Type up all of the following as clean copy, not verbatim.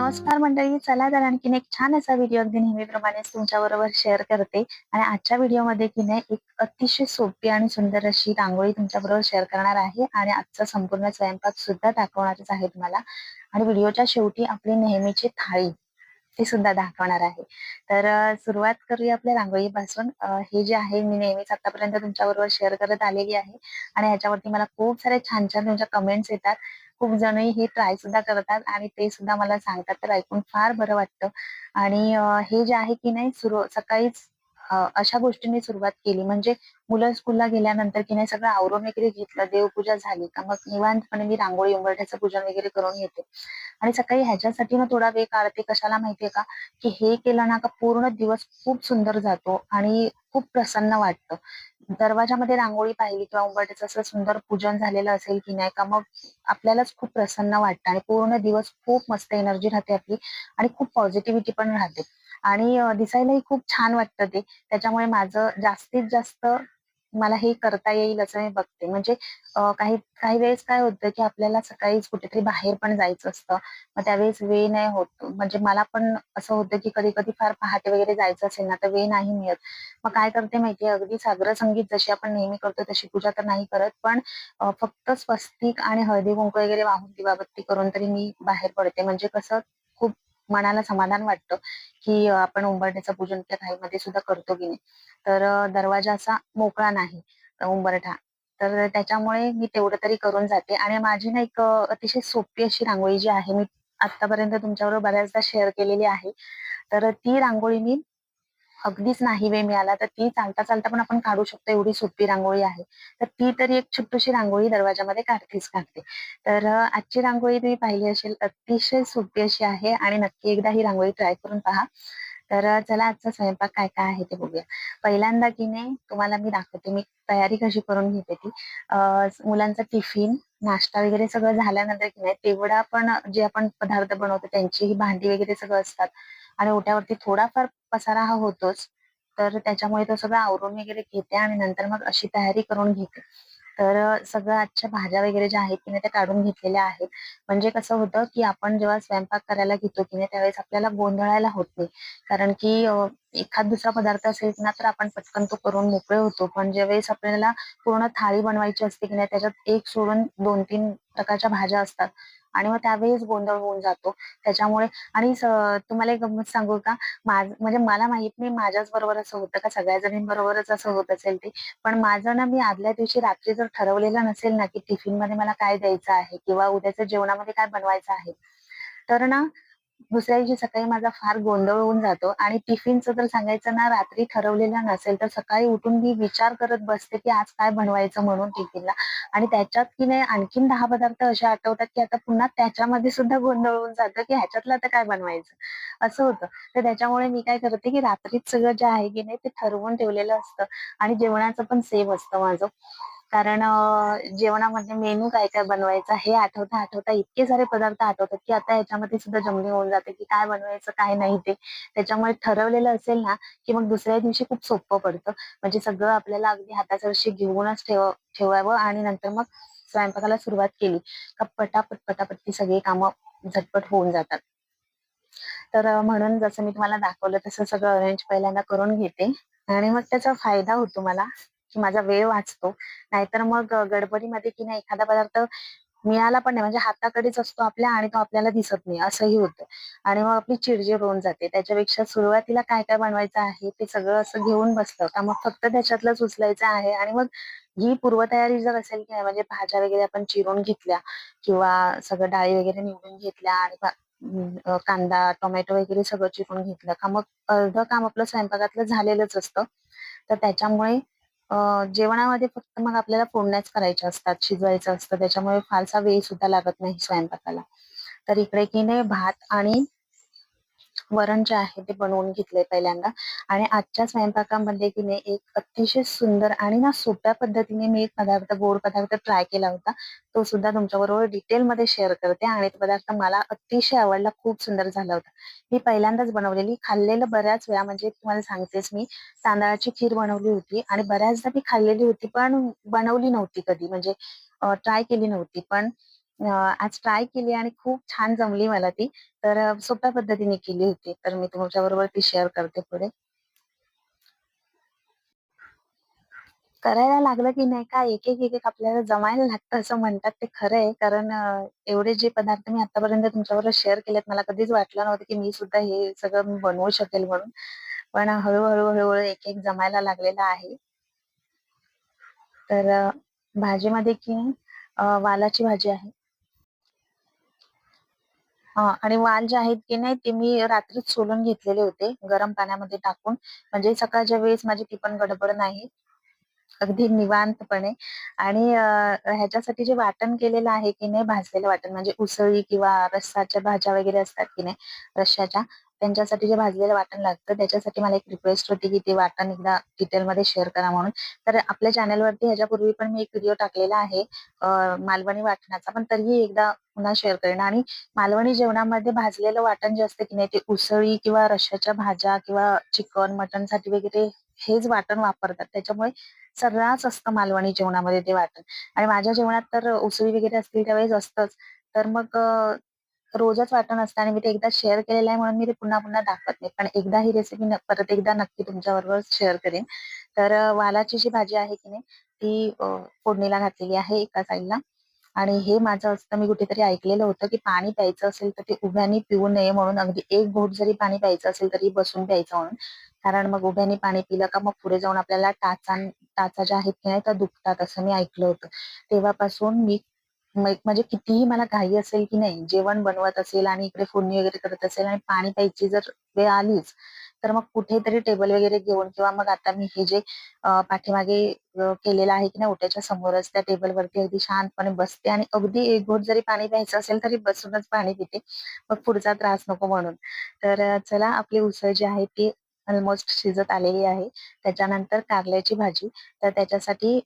नमस्कार मंडळी. चला तर आणखीन एक छान असा व्हिडिओ अगदी नेहमीप्रमाणेच तुमच्याबरोबर शेअर करते. आणि आजच्या व्हिडिओमध्ये की नाही एक अतिशय सोपी आणि सुंदर अशी रांगोळी तुमच्याबरोबर शेअर करणार आहे आणि आजचा संपूर्ण स्वयंपाक सुद्धा दाखवणारच आहे तुम्हाला. आणि व्हिडिओच्या शेवटी आपली नेहमीची थाळी ती सुद्धा दाखवणार आहे. तर सुरुवात करूया आपल्या रांगोळीपासून. हे जे आहे मी नेहमीच आतापर्यंत तुमच्याबरोबर शेअर करत आलेली आहे आणि ह्याच्यावरती मला खूप सारे छान-छान तुमच्या कमेंट्स येतात. खूप जणही हे ट्राय सुद्धा करतात आणि ते सुद्धा मला सांगतात. तर ऐकून फार बरं वाटतं. आणि हे जे आहे की नाही सकाळीच अशा गोष्टींनी सुरुवात केली म्हणजे मुलं स्कूलला गेल्यानंतर की नाही सगळं आवरून वगैरे घेतलं, देवपूजा झाली का मग निवांतपणे मी रांगोळी, उंबरठ्याचं पूजन वगैरे करून घेते. आणि सकाळी ह्याच्यासाठी ना थोडा वेळ काढते. कशाला माहितीये का? की हे केलं ना का पूर्ण दिवस खूप सुंदर जातो आणि खूप प्रसन्न वाटतं. दरवाजामध्ये रांगोळी पाहिली किंवा उंबरठ्याचं असं सुंदर पूजन झालेलं असेल की नाही का मग आपल्यालाच खूप प्रसन्न वाटतं आणि पूर्ण दिवस खूप मस्त एनर्जी राहते आपली आणि खूप पॉझिटिव्हिटी पण राहते. आणि दिसायलाही खूप छान वाटतं ते. त्याच्यामुळे माझं जास्तीत जास्त मला हे करता येईल असं मी बघते. म्हणजे काही काही वेळेस काय होतं, की आपल्याला सकाळीच कुठेतरी बाहेर पण जायचं असतं. मग त्यावेळेस वेळ नाही होत. म्हणजे मला पण असं होतं, की कधी-कधी फार पहाटे वगैरे जायचं असेल ना, तर वेळ नाही मिळत. मग काय करते माहिती आहे, अगदी साग्र संगीत जशी आपण नेहमी करतो तशी पूजा तर नाही करत, पण फक्त स्वस्तिक आणि हळदी-कुंकू वगैरे वाहून दिवाबत्ती करून तरी मी बाहेर पडते. म्हणजे कसं खूप मनाला समाधान वाटतं, की आपण उंबरठ्याचं पूजन त्या घाईमध्ये सुद्धा करतो की नाही. तर दरवाजा असा मोकळा नाही उंबरठा. तर त्याच्यामुळे मी तेवढं तरी करून जाते आणि माझी ना एक अतिशय सोपी अशी रांगोळी जी आहे, मी आत्तापर्यंत तुमच्याबरोबर बऱ्याचदा शेअर केलेली आहे. तर ती रांगोळी मी अगदीच नाही वेळ मिळाला तर ती चालता-चालता पण आपण काढू शकतो एवढी सोपी रांगोळी आहे. तर ती तरी एक छोटीशी रांगोळी दरवाजामध्ये काढतेच काढते. तर आजची रांगोळी तुम्ही पाहिली असेल अतिशय सोपी अशी आहे आणि नक्की एकदा ही रांगोळी ट्राय करून पहा. तर चला आजचा स्वयंपाक काय-काय आहे ते बघूया. पहिल्यांदा की नाही तुम्हाला मी दाखवते मी तयारी कशी करून घेते ती. अ, मुलांचा टिफिन, नाश्ता वगैरे सगळं झाल्यानंतर की नाही तेवढा पण जे आपण पदार्थ बनवतो त्यांची ही भांडी वगैरे सगळं असतात आणि ओट्यावरती थोडाफार पसारा हा होतोच. तर त्याच्यामुळे तो सगळं आवरून वगैरे घेते आणि नंतर मग अशी तयारी करून घेते. तर सगळं आजच्या भाज्या वगैरे ज्या आहेत की नाही त्या काढून घेतलेल्या आहेत. म्हणजे कसं होतं, की आपण जेव्हा स्वयंपाक करायला घेतो की नाही त्यावेळेस आपल्याला गोंधळायला होत नाही. कारण की एखाद दुसरा पदार्थ असेल ना तर आपण पटकन तो करून मोकळे होतो. पण ज्यावेळेस आपल्याला पूर्ण थाळी बनवायची असते की नाही त्याच्यात एक सोडून 2-3 प्रकारच्या भाज्या असतात आणि मग त्यावेळेस गोंधळ होऊन जातो. त्याच्यामुळे आणि तुम्हाला एक गंमत सांगू का? म्हणजे मला माहित नाही माझ्याच बरोबर असं होतं का सगळ्या जणींबरोबरच असं होत असेल ते. पण माझं ना मी आदल्या दिवशी रात्री जर ठरवलेलं नसेल ना, की टिफिनमध्ये मला काय द्यायचं आहे किंवा उद्याच्या जेवणामध्ये काय बनवायचं आहे, तर ना दुसऱ्या दिवशी सकाळी माझा फार गोंधळ होऊन जातो आणि टिफिनचं जर सांगायचं ना रात्री ठरवलेलं नसेल, तर सकाळी उठून मी विचार करत बसते, की आज काय बनवायचं म्हणून टिफिनला आणि त्याच्यात की नाही आणखीन 10 पदार्थ असे आठवतात, की आता पुन्हा त्याच्यामध्ये सुद्धा गोंधळ होऊन जातं, की ह्याच्यातलं आता काय बनवायचं? असं होतं. तर त्याच्यामुळे मी काय करते, की रात्रीच सगळं जे आहे की नाही ते ठरवून ठेवलेलं असतं आणि जेवणाचं पण सेम असतं माझं. कारण जेवणामध्ये मेनू काय-काय बनवायचा हे आठवता-आठवता इतके सारे पदार्थ आठवतात, की आता ह्याच्यामध्ये सुद्धा जमनी होऊन जाते, की काय बनवायचं, काय नाही ते. त्याच्यामुळे ठरवलेलं असेल ना, की मग दुसऱ्या दिवशी खूप सोपं पडतं. म्हणजे सगळं आपल्याला अगदी हातासरशी घेऊनच ठेवावं आणि नंतर मग स्वयंपाकाला सुरुवात केली, का पटापट ती सगळी कामं झटपट होऊन जातात. तर म्हणून जसं मी तुम्हाला दाखवलं तसं सगळं अरेंज पहिल्यांदा करून घेते आणि मग त्याचा फायदा होतो मला, की माझा वेळ वाचतो. नाहीतर मग गडबडीमध्ये की नाही एखादा पदार्थ मिळाला पण नाही म्हणजे हाताकडेच असतो आपल्या आणि तो आपल्याला दिसत नाही असंही होतं आणि मग आपली चिडचिड होऊन जाते. त्याच्यापेक्षा सुरुवातीला काय-काय बनवायचं आहे ते सगळं असं घेऊन बसलं का मग फक्त त्याच्यातलंच उचलायचं आहे आणि मग ही पूर्वतयारी जर असेल की नाही म्हणजे भाज्या वगैरे आपण चिरून घेतल्या किंवा सगळं डाळी वगैरे निवडून घेतल्या आणि कांदा, टोमॅटो वगैरे सगळं चिरून घेतलं का मग अर्धं काम आपलं स्वयंपाकातलं झालेलंच असतं. तर त्याच्यामुळे अ, जेवणामध्ये फक्त मग आपल्याला फोडण्याच करायच्या असतात, शिजवायचं असतं. त्याच्यामुळे फारसा वेळ सुद्धा लागत नाही स्वयंपाकाला. तर इकडे की नाही भात आणि वरण जे आहे ते बनवून घेतलंय पहिल्यांदा आणि आजच्या स्वयंपाकामध्ये की नाही एक अतिशय सुंदर आणि ना सोप्या पद्धतीने मी एक गोड पदार्थ ट्राय केला होता. तो सुद्धा तुमच्याबरोबर डिटेलमध्ये शेअर करते आणि तो पदार्थ मला अतिशय आवडला, खूप सुंदर झाला होता. मी पहिल्यांदाच बनवलेली, खाल्लेलं बऱ्याच वेळा म्हणजे तुम्हाला सांगतेच मी, तांदळाची खीर बनवली होती आणि बऱ्याचदा मी खाल्लेली होती, पण बनवली नव्हती कधी म्हणजे ट्राय केली नव्हती. पण आज ट्राय केली आणि खूप छान जमली मला ती. तर सोप्या पद्धतीने केली होती. तर मी तुमच्याबरोबर ती शेअर करते पुढे. करायला लागलं की नाही का एक आपल्याला जमायला लागतं असं म्हणतात ते खरं आहे. कारण एवढे जे पदार्थ मी आतापर्यंत तुमच्याबरोबर शेअर केलेत, मला कधीच वाटलं नव्हतं की मी सुद्धा हे सगळं मी बनवू शकेल म्हणून. पण हळू-हळू एक-एक जमायला लागलेलं आहे. तर भाजीमध्ये की वालाची भाजी आहे. हां आणि वाल जे आहेत की नाही ते मी रात्रीच सोलून घेतलेले होते गरम पाण्यामध्ये टाकून. म्हणजे सकाळच्या वेळेस माझी ती पण गडबड नाही. अगदी निवांतपणे आणि ह्याच्यासाठी जे वाटण केलेलं आहे की नाही भाजलेलं वाटण म्हणजे उसळी किंवा रस्साच्या भाज्या वगैरे असतात की नाही रश्श्याच्या, त्यांच्यासाठी जे भाजलेलं वाटण लागतं त्याच्यासाठी मला एक रिक्वेस्ट होती की ते वाटण एकदा डिटेलमध्ये शेअर करा म्हणून. तर आपल्या चॅनलवरती ह्याच्यापूर्वी पण मी एक व्हिडिओ टाकलेला आहे मालवणी वाटणाचा, पण तरीही एकदा पुन्हा शेअर करेन. आणि मालवणी जेवणामध्ये भाजलेलं वाटण जे असतं की नाही ते उसळी किंवा रश्श्याच्या भाज्या किंवा चिकन, मटणसाठी वगैरे हेच वाटण वापरतात. त्याच्यामुळे सर्रास असतं मालवणी जेवणामध्ये ते वाटण आणि माझ्या जेवणात तर उसळी वगैरे असतील त्यावेळेस असतंच. तर मग रोजच वाटण असतं आणि मी ते एकदा शेअर केलेलं आहे म्हणून मी ते पुन्हा-पुन्हा दाखवत नाही. पण एकदा ही रेसिपी परत एकदा नक्की तुमच्याबरोबर शेअर करेन. तर वालाची जी भाजी आहे की नाही ती फोडणीला घातलेली आहे एका साइडला. आणि हे माझं असतं मी कुठेतरी ऐकलेलं होतं, की पाणी प्यायचं असेल तर ते उभ्याने पिऊ नये म्हणून अगदी एक घोट जरी पाणी प्यायचं असेल तरी बसून प्यायचं म्हणून. कारण मग उभ्याने पाणी पिलं का मग पुढे जाऊन आपल्याला टाचा ज्या आहेत की नाही त्या दुखतात असं मी ऐकलं होतं. तेव्हापासून मी म्हणजे कितीही मला घाई असेल की नाही, जेवण बनवत असेल आणि इकडे फोडणी वगैरे करत असेल आणि पाणी प्यायची जर वेळ आलीच, तर मग कुठेतरी टेबल वगैरे घेऊन किंवा मग आता मी हे जे पाठीमागे केलेलं आहे की नाही ओट्याच्या समोरच त्या टेबलवरती अगदी शांतपणे बसते आणि अगदी एक घोट जरी पाणी प्यायचं असेल तरी बसूनच पाणी पिते. मग पुढचा त्रास नको म्हणून. तर चला आपली उसळ जी आहे ती ऑलमोस्ट शिजत आलेली आहे. त्याच्यानंतर कारल्याची भाजी. तर त्याच्यासाठी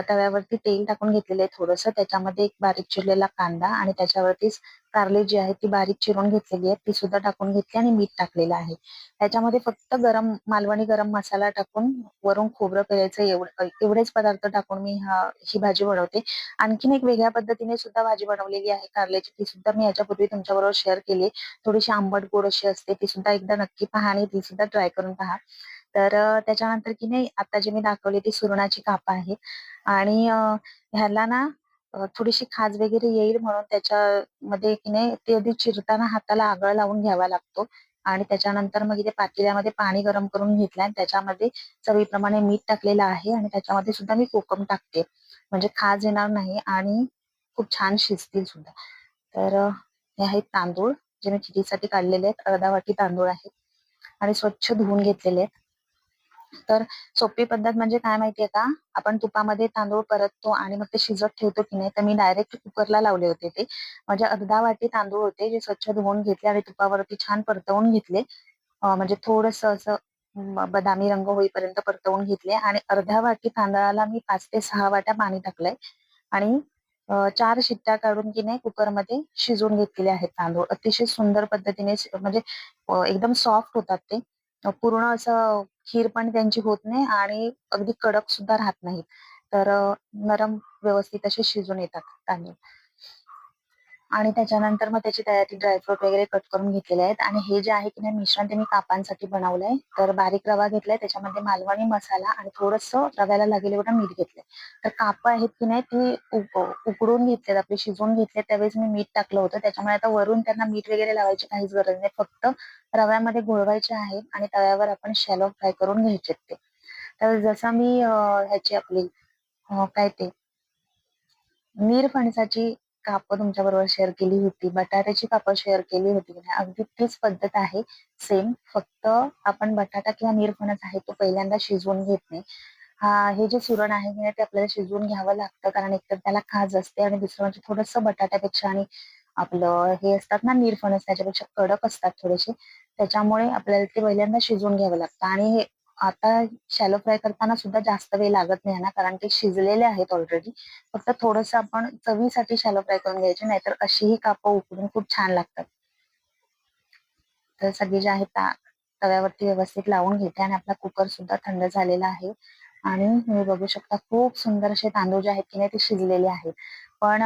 तव्यावरती तेल टाकून घेतलेलं आहे थोडंसं. त्याच्यामध्ये एक बारीक चिरलेला कांदा आणि त्याच्यावरतीच कारली जी आहे ती बारीक चिरून घेतलेली आहे, ती सुद्धा टाकून घेतली आणि मीठ टाकलेलं आहे. त्याच्यामध्ये फक्त मालवणी गरम मसाला टाकून वरून खोबरं पिळायचं एवढेच पदार्थ टाकून मी ही भाजी बनवते. आणखीन एक वेगळ्या पद्धतीने सुद्धा भाजी बनवलेली आहे कारल्याची, ती सुद्धा मी याच्यापूर्वी तुमच्याबरोबर शेअर केली. थोडीशी आंबट-गोड अशी असते, ती सुद्धा एकदा नक्की पहा आणि ती सुद्धा ट्राय करून पहा. तर त्याच्यानंतर की नाही आता जी मी दाखवली ती सुरणाची कापं आहेत आणि ह्याला ना थोडीशी खाज वगैरे येईल म्हणून त्याच्यामध्ये की नाही ते आधी चिरताना हाताला आगळ लावून घ्यावा लागतो आणि त्याच्यानंतर मग इथे पातेल्यामध्ये पाणी गरम करून घेतलंय आणि त्याच्यामध्ये चवीप्रमाणे मीठ टाकलेलं आहे आणि त्याच्यामध्ये सुद्धा मी कोकम टाकते. म्हणजे खाज येणार नाही आणि खूप छान शिजतील सुद्धा. तर हे आहेत तांदूळ जे मी खिचडीसाठी काढलेले आहेत. अर्धा वाटी तांदूळ आहेत आणि स्वच्छ धुवून घेतलेले आहेत. तर सोपी पद्धत म्हणजे काय माहितीये का? आपण तुपामध्ये तांदूळ परततो आणि मग ते शिजत ठेवतो की नाही, तर मी डायरेक्ट कुकरला लावले होते ते. म्हणजे अर्धा वाटी तांदूळ होते, जे स्वच्छ धुवून घेतले आणि तुपावरती छान परतवून घेतले. म्हणजे थोडंसं असं बदामी रंग होईपर्यंत परतवून घेतले आणि अर्ध्या वाटी तांदळाला मी 5 ते 6 वाट्या पाणी टाकलंय आणि 4 शिट्ट्या काढून की नाही कुकरमध्ये शिजवून घेतलेले आहेत तांदूळ. अतिशय सुंदर पद्धतीने म्हणजे एकदम सॉफ्ट होतात ते. पूर्ण असं खीर पण त्यांची होत नाही आणि अगदी कडक सुद्धा राहत नाहीत. तर नरम व्यवस्थित असे शिजून येतात तांदूळ. आणि त्याच्यानंतर मग त्याची तयारी ड्रायफ्रूट वगैरे कट करून घेतलेले आहेत आणि हे जे आहे की नाही मिश्रण ते मी कापांसाठी बनवलंय. तर बारीक रवा घेतलाय, त्याच्यामध्ये मालवणी मसाला आणि थोडंसं रव्याला लागेल एवढं मीठ घेतलंय. तर कापं आहेत की नाही ती उकडून घेतलेत आपले शिजवून घेतले त्यावेळेस मी मीठ टाकलं होतं. त्याच्यामुळे आता वरून त्यांना मीठ वगैरे लावायची काहीच गरज नाही. फक्त रव्यामध्ये घोळवायचे आहेत आणि तव्यावर आपण शॅलो फ्राय करून घ्यायचेत ते. तर जसं मी ह्याची आपली काय ते नीरफणसाची कापं तुमच्याबरोबर शेअर केली होती, बटाट्याची कापं शेअर केली होती की नाही, अगदी तीच पद्धत आहे सेम. फक्त आपण बटाटा किंवा नीरफणस आहे तो पहिल्यांदा शिजवून घेत नाही. हे जे सुरण आहे की नाही ते आपल्याला शिजवून घ्यावं लागतं कारण एकतर त्याला खाज असते आणि दुसरं म्हणजे थोडंसं बटाट्यापेक्षा आणि आपलं हे असतात ना नीरफणस त्याच्यापेक्षा कडक असतात थोडेसे. त्याच्यामुळे आपल्याला ते पहिल्यांदा शिजवून घ्यावं लागतं आणि हे आता शॅलो फ्राय करताना सुद्धा जास्त वेळ लागत नाही ना, कारण ते शिजलेले आहेत ऑलरेडी. फक्त थोडंसं आपण चवीसाठी शॅलो फ्राय करून घ्यायचे, नाहीतर अशीही कापं उकडून खूप छान लागतात. तर सगळे जे आहेत तव्यावरती व्यवस्थित लावून घेते आणि आपला कुकर सुद्धा थंड झालेला आहे आणि तुम्ही बघू शकता खूप सुंदर असे तांदूळ जे आहेत की नाही ते शिजलेले आहेत. पण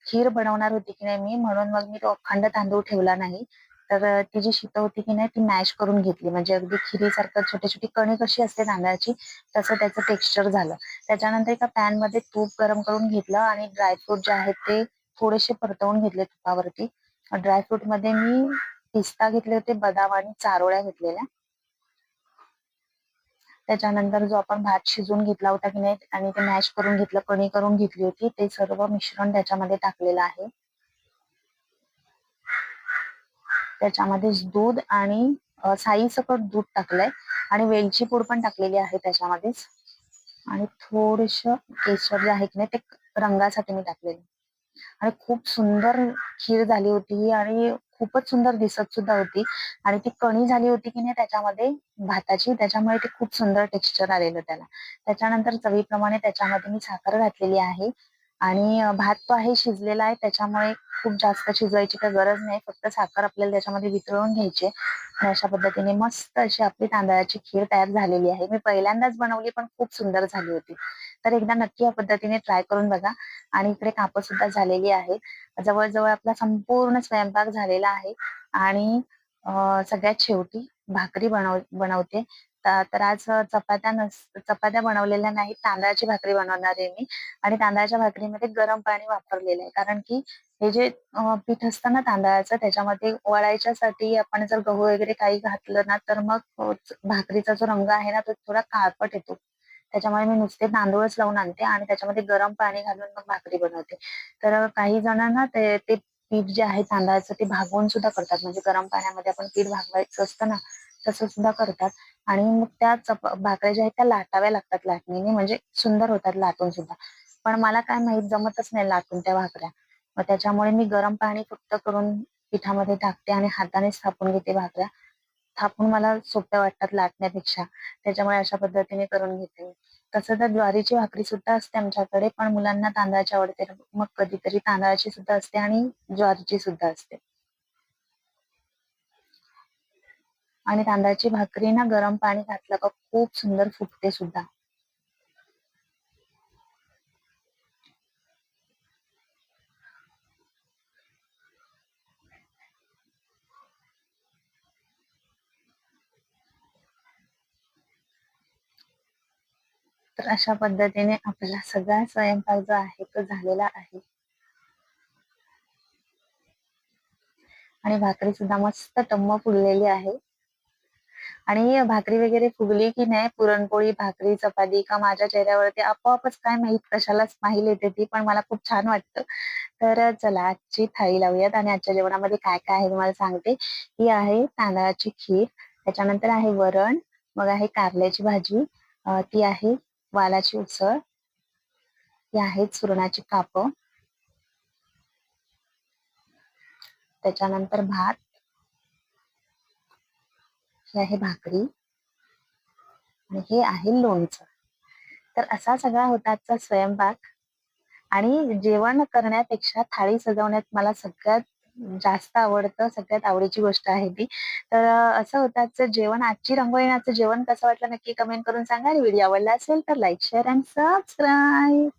खीर बनवणार होती की नाही मी, म्हणून मग मी तो अखंड तांदूळ ठेवला नाही. तर ती जी शीतं होती की नाही ती मॅश करून घेतली. म्हणजे अगदी खिरीसारखं छोटी-छोटी कणी कशी असते तांदळाची, तसं त्याचं टेक्स्चर झालं. त्याच्यानंतर एका पॅनमध्ये तूप गरम करून घेतलं आणि ड्रायफ्रूट जे आहेत ते थोडेसे परतवून घेतले तुपावरती. ड्रायफ्रूटमध्ये मी पिस्ता घेतले होते, बदाम आणि चारोळ्या घेतलेल्या. त्याच्यानंतर जो आपण भात शिजवून घेतला होता की नाही आणि ते मॅश करून घेतलं, कणी करून घेतली होती, ते सर्व मिश्रण त्याच्यामध्ये टाकलेलं आहे. त्याच्यामध्येच दूध आणि साईसकट दूध टाकलंय आणि वेलची पूड पण टाकलेली आहे त्याच्यामध्येच. आणि थोडंसं केशर जे आहे की नाही ते रंगासाठी मी टाकलेलं. आणि खूप सुंदर खीर झाली होती आणि खूपच सुंदर दिसत सुद्धा होती. आणि ती कणी झाली होती की नाही त्याच्यामध्ये भाताची, त्याच्यामुळे ते खूप सुंदर टेक्स्चर आलेलं त्याला. त्याच्यानंतर चवीप्रमाणे त्याच्यामध्ये मी साखर घातलेली आहे आणि भात तो आहे शिजलेला आहे, त्याच्यामुळे खूप जास्त शिजवायची काही गरज नाही. फक्त साखर आपल्याला त्याच्यामध्ये वितळून घ्यायची आणि अशा पद्धतीने मस्त अशी आपली तांदळाची खीर तयार झालेली आहे. मी पहिल्यांदाच बनवली, पण खूप सुंदर झाली होती. तर एकदा नक्की या पद्धतीने ट्राय करून बघा. आणि इकडे कापं सुद्धा झालेली आहेत. जवळ-जवळ आपला संपूर्ण स्वयंपाक झालेला आहे आणि सगळ्यात शेवटी भाकरी बनवते. तर आज चपात्या बनवलेल्या नाहीत, तांदळाची भाकरी बनवणार आहे मी. आणि तांदळाच्या भाकरीमध्ये गरम पाणी वापरलेलं आहे. कारण की हे जे पीठ असतं ना तांदळाचं, त्याच्यामध्ये वळायच्यासाठी आपण जर गहू वगैरे काही घातलं ना, तर मग भाकरीचा जो रंग आहे ना, तो थोडा काळपट येतो. त्याच्यामुळे मी नुसते तांदूळच लावून आणते आणि त्याच्यामध्ये गरम पाणी घालून मग भाकरी बनवते. तर काही जणांना ते ते पीठ जे आहे तांदळाचं ते भागवून सुद्धा करतात. म्हणजे गरम पाण्यामध्ये आपण पीठ भागवायचं असतं ना, तसं सुद्धा करतात. आणि मग त्या भाकऱ्या ज्या आहेत त्या लाटाव्या लागतात लाटणीने, म्हणजे सुंदर होतात लाटून सुद्धा. पण मला काय माहीत जमतच नाही लाटून त्या भाकऱ्या. मग त्याच्यामुळे मी गरम पाणी फक्त करून पिठामध्ये टाकते आणि हातानेच थापून घेते भाकऱ्या. थापून मला सोप्या वाटतात लाटण्यापेक्षा. त्याच्यामुळे अशा पद्धतीने करून घेते मी. तसं तर ज्वारीची भाकरी सुद्धा असते आमच्याकडे, पण मुलांना तांदळाची आवडते. मग कधीतरी तांदळाची सुद्धा असते आणि ज्वारीची सुद्धा असते. आणि तांदळाची भाकरी ना गरम पाणी घातलं का खूप सुंदर फुगते सुद्धा. तर अशा पद्धतीने आपला सगळा स्वयंपाक जो आहे तो झालेला आहे. आणि भाकरी सुद्धा मस्त टम्म फुगलेली आहे. आणि भाकरी वगैरे फुगली की नाही, पुरणपोळी, भाकरी, चपाती का माझ्या चेहऱ्यावरती आपोआपच काय माहीत कशाला स्माईल येते ती, पण मला खूप छान वाटतं. तर चला आजची थाळी लावूयात आणि आजच्या जेवणामध्ये काय-काय आहे तुम्हाला सांगते. ही आहे तांदळाची खीर, त्याच्यानंतर आहे वरण, मग आहे कारल्याची भाजी, ती आहे वालाची उसळ, ती आहेत सुरणाची कापं, त्याच्यानंतर भात, ही आहे भाकरी आणि हे आहे लोणचं. तर असा सगळा होता आजचा स्वयंपाक. आणि जेवण करण्यापेक्षा थाळी सजवण्यात मला सगळ्यात जास्त आवडतं, सगळ्यात आवडीची गोष्ट आहे ती. तर असं होतं आजचं जेवण. आजची रांगोळी आणि आजचं जेवण कसं वाटलं नक्की कमेंट करून सांगा आणि व्हिडिओ आवडला असेल तर लाईक, शेअर अँड सबस्क्राईब.